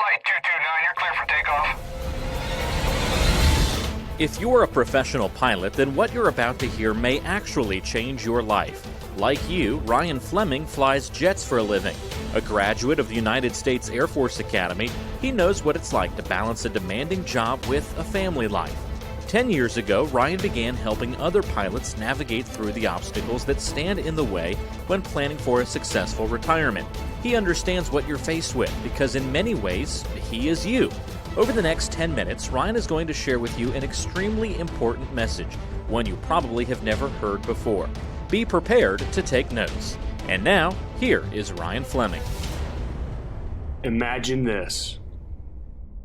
Flight 229, you're clear for takeoff. If you're a professional pilot, then what you're about to hear may actually change your life. Like you, Ryan Fleming flies jets for a living. A graduate of the United States Air Force Academy, he knows what it's like to balance a demanding job with a family life. 10 years ago, Ryan began helping other pilots navigate through the obstacles that stand in the way when planning for a successful retirement. He understands what you're faced with because in many ways, he is you. Over the next 10 minutes, Ryan is going to share with you an extremely important message, one you probably have never heard before. Be prepared to take notes. And now, here is Ryan Fleming. Imagine this.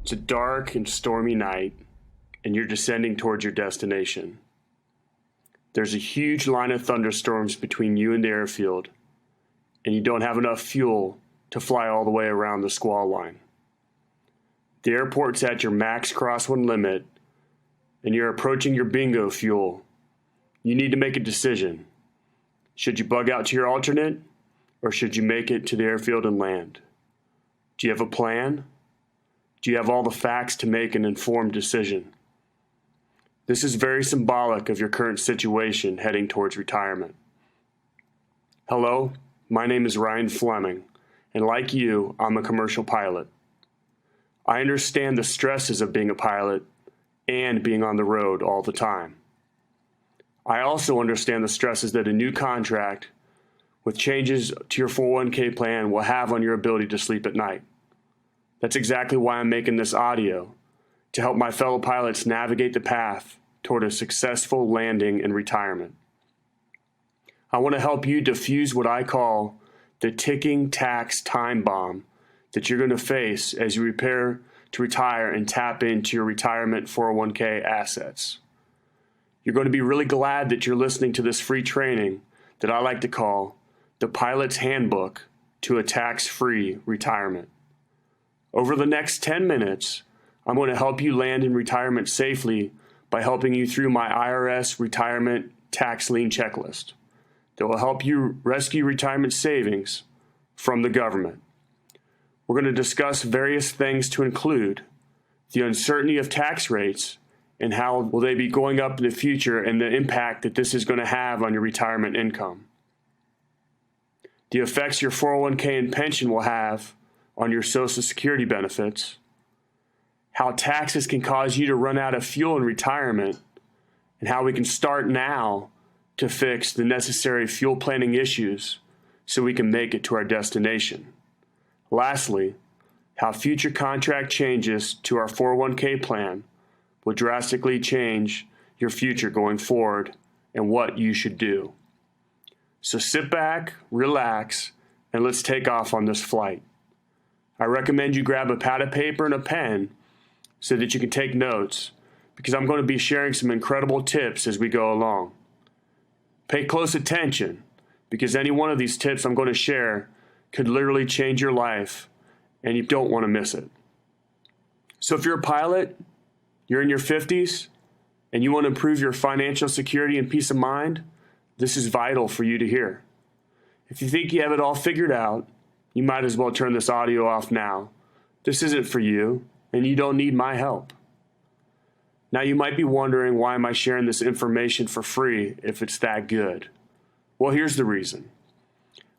It's a dark and stormy night, and you're descending towards your destination. There's a huge line of thunderstorms between you and the airfield, and you don't have enough fuel to fly all the way around the squall line. The airport's at your max crosswind limit, and you're approaching your bingo fuel. You need to make a decision. Should you bug out to your alternate, or should you make it to the airfield and land? Do you have a plan? Do you have all the facts to make an informed decision? This is very symbolic of your current situation heading towards retirement. Hello, my name is Ryan Fleming, and like you, I'm a commercial pilot. I understand the stresses of being a pilot and being on the road all the time. I also understand the stresses that a new contract with changes to your 401k plan will have on your ability to sleep at night. That's exactly why I'm making this audio, to help my fellow pilots navigate the path toward a successful landing and retirement. I want to help you defuse what I call the ticking tax time bomb that you're going to face as you prepare to retire and tap into your retirement 401k assets. You're going to be really glad that you're listening to this free training that I like to call the Pilot's Handbook to a Tax-Free Retirement. Over the next 10 minutes, I'm going to help you land in retirement safely by helping you through my IRS retirement tax lien checklist that will help you rescue retirement savings from the government. We're going to discuss various things to include the uncertainty of tax rates and how will they be going up in the future and the impact that this is going to have on your retirement income. The effects your 401k and pension will have on your Social Security benefits, how taxes can cause you to run out of fuel in retirement, and how we can start now to fix the necessary fuel planning issues so we can make it to our destination. Lastly, how future contract changes to our 401k plan will drastically change your future going forward and what you should do. So sit back, relax, and let's take off on this flight. I recommend you grab a pad of paper and a pen so that you can take notes, because I'm going to be sharing some incredible tips as we go along. Pay close attention, because any one of these tips I'm going to share could literally change your life, and you don't want to miss it. So if you're a pilot, you're in your 50s, and you want to improve your financial security and peace of mind, this is vital for you to hear. If you think you have it all figured out, you might as well turn this audio off now. This isn't for you, and you don't need my help. Now you might be wondering, why am I sharing this information for free if it's that good? Well, here's the reason.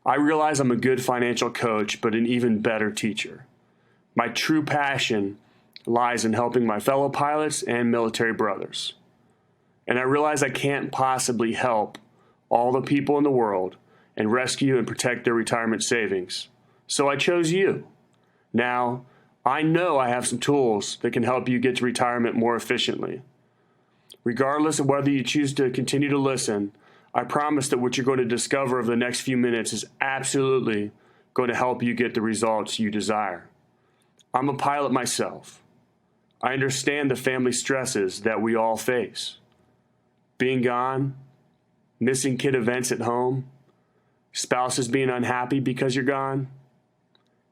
I realize I'm a good financial coach, but an even better teacher. My true passion lies in helping my fellow pilots and military brothers. And I realize I can't possibly help all the people in the world and rescue and protect their retirement savings. So I chose you. Now, I know I have some tools that can help you get to retirement more efficiently. Regardless of whether you choose to continue to listen, I promise that what you're going to discover over the next few minutes is absolutely going to help you get the results you desire. I'm a pilot myself. I understand the family stresses that we all face. Being gone, missing kid events at home, spouses being unhappy because you're gone,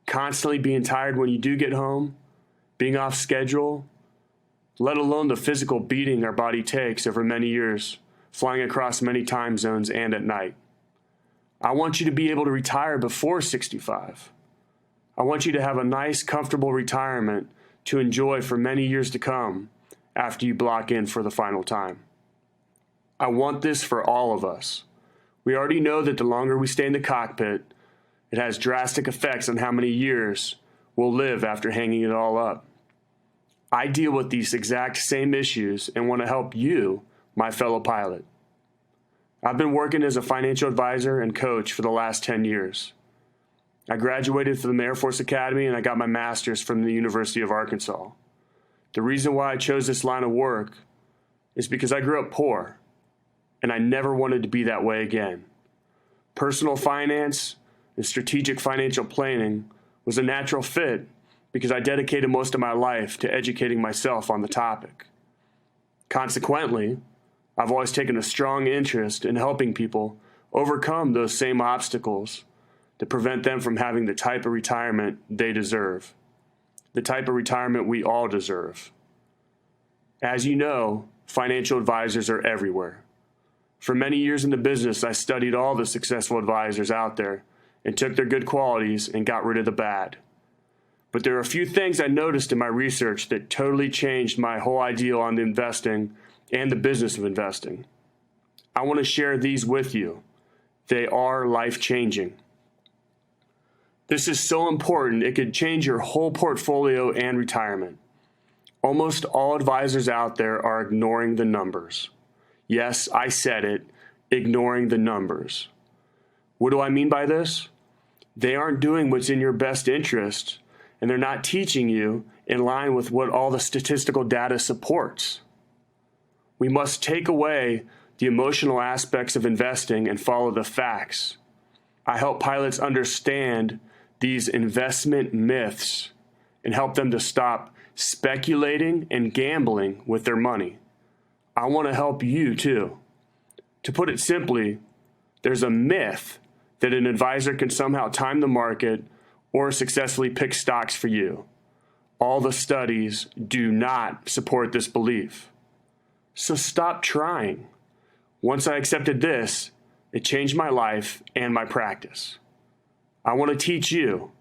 constantly being tired when you do get home, being off schedule, let alone the physical beating our body takes over many years, flying across many time zones and at night. I want you to be able to retire before 65. I want you to have a nice, comfortable retirement to enjoy for many years to come after you block in for the final time. I want this for all of us. We already know that the longer we stay in the cockpit, it has drastic effects on how many years we'll live after hanging it all up. I deal with these exact same issues and want to help you, my fellow pilot. I've been working as a financial advisor and coach for the last 10 years. I graduated from the Air Force Academy and I got my master's from the University of Arkansas. The reason why I chose this line of work is because I grew up poor and I never wanted to be that way again. Personal finance and strategic financial planning was a natural fit because I dedicated most of my life to educating myself on the topic. Consequently, I've always taken a strong interest in helping people overcome those same obstacles to prevent them from having the type of retirement they deserve, the type of retirement we all deserve. As you know, financial advisors are everywhere. For many years in the business, I studied all the successful advisors out there and took their good qualities and got rid of the bad. But there are a few things I noticed in my research that totally changed my whole idea on investing and the business of investing. I want to share these with you. They are life-changing. This is so important, it could change your whole portfolio and retirement. Almost all advisors out there are ignoring the numbers. Yes, I said it, ignoring the numbers. What do I mean by this? They aren't doing what's in your best interest, and they're not teaching you in line with what all the statistical data supports. We must take away the emotional aspects of investing and follow the facts. I help pilots understand these investment myths and help them to stop speculating and gambling with their money. I want to help you too. To put it simply, there's a myth that an advisor can somehow time the market or successfully pick stocks for you. All the studies do not support this belief. So stop trying. Once I accepted this, it changed my life and my practice. I want to teach you.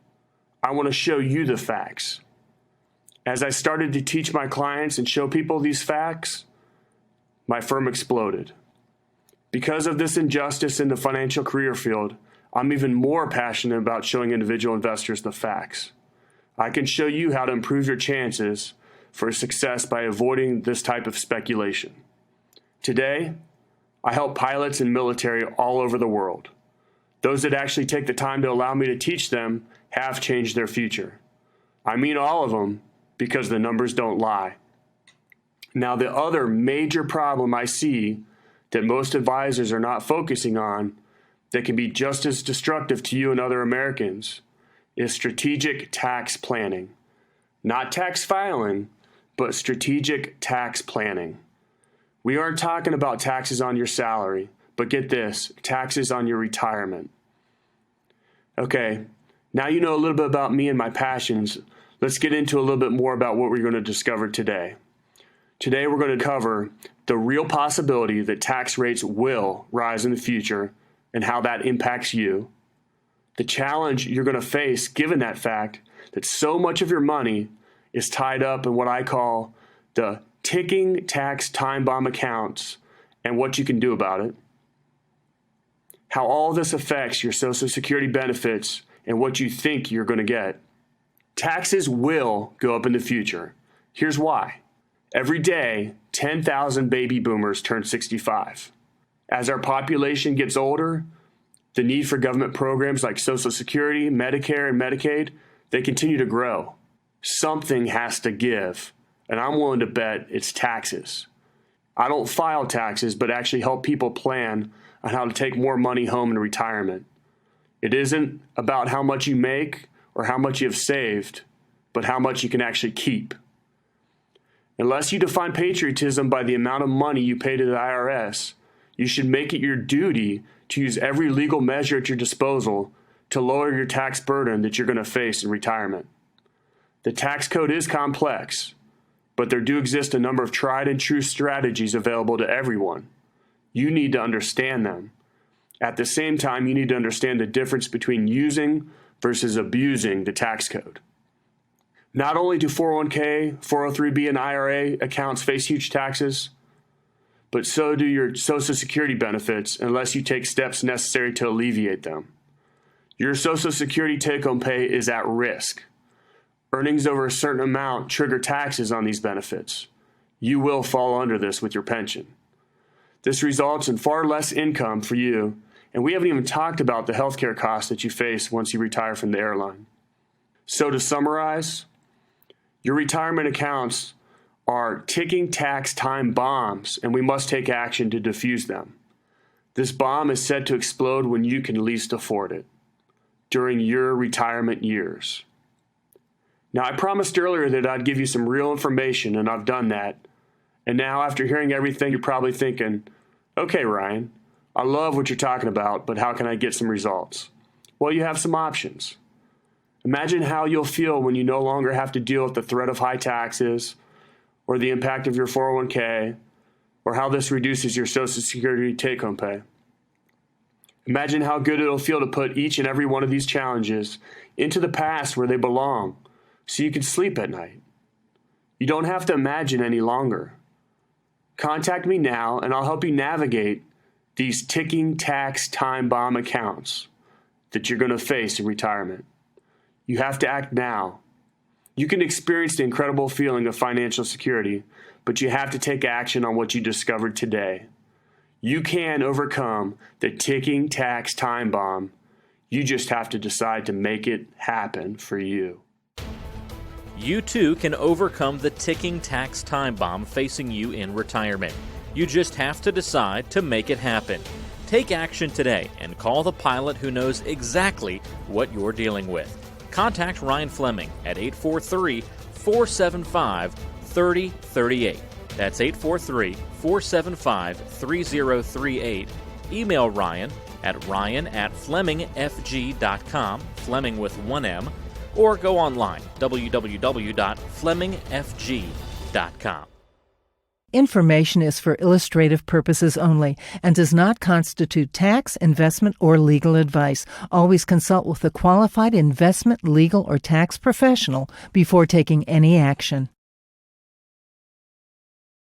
I want to show you the facts. As I started to teach my clients and show people these facts, my firm exploded. Because of this injustice in the financial career field, I'm even more passionate about showing individual investors the facts. I can show you how to improve your chances for success by avoiding this type of speculation. Today, I help pilots and military all over the world. Those that actually take the time to allow me to teach them have changed their future. I mean all of them, because the numbers don't lie. Now, the other major problem I see that most advisors are not focusing on that can be just as destructive to you and other Americans is strategic tax planning. Not tax filing, but strategic tax planning. We aren't talking about taxes on your salary, but get this, taxes on your retirement. Okay, now you know a little bit about me and my passions. Let's get into a little bit more about what we're going to discover today. Today we're going to cover the real possibility that tax rates will rise in the future and how that impacts you, the challenge you're going to face given that fact that so much of your money is tied up in what I call the ticking tax time bomb accounts and what you can do about it, how all this affects your Social Security benefits and what you think you're going to get. Taxes will go up in the future. Here's why. Every day, 10,000 baby boomers turn 65. As our population gets older, the need for government programs like Social Security, Medicare, and Medicaid, they continue to grow. Something has to give, and I'm willing to bet it's taxes. I don't file taxes, but actually help people plan on how to take more money home in retirement. It isn't about how much you make or how much you have saved, but how much you can actually keep. Unless you define patriotism by the amount of money you pay to the IRS, you should make it your duty to use every legal measure at your disposal to lower your tax burden that you're going to face in retirement. The tax code is complex, but there do exist a number of tried and true strategies available to everyone. You need to understand them. At the same time, you need to understand the difference between using versus abusing the tax code. Not only do 401k, 403b, and IRA accounts face huge taxes, but so do your Social Security benefits unless you take steps necessary to alleviate them. Your Social Security take-home pay is at risk. Earnings over a certain amount trigger taxes on these benefits. You will fall under this with your pension. This results in far less income for you, and we haven't even talked about the healthcare costs that you face once you retire from the airline. So to summarize, your retirement accounts are ticking tax time bombs, and we must take action to defuse them. This bomb is set to explode when you can least afford it, during your retirement years. Now, I promised earlier that I'd give you some real information, and I've done that. And now, after hearing everything, you're probably thinking, okay, Ryan, I love what you're talking about, but how can I get some results? Well, you have some options. Imagine how you'll feel when you no longer have to deal with the threat of high taxes, or the impact of your 401k, or how this reduces your Social Security take-home pay. Imagine how good it'll feel to put each and every one of these challenges into the past where they belong, so you can sleep at night. You don't have to imagine any longer. Contact me now, and I'll help you navigate these ticking tax time bomb accounts that you're going to face in retirement. You have to act now. You can experience the incredible feeling of financial security, but you have to take action on what you discovered today. You can overcome the ticking tax time bomb. You just have to decide to make it happen for you. You too can overcome the ticking tax time bomb facing you in retirement. You just have to decide to make it happen. Take action today and call the pilot who knows exactly what you're dealing with. Contact Ryan Fleming at 843-475-3038. That's 843-475-3038. Email Ryan at ryan@flemingfg.com, Fleming with one M, or go online, www.flemingfg.com. Information is for illustrative purposes only and does not constitute tax, investment, or legal advice. Always consult with a qualified investment, legal, or tax professional before taking any action.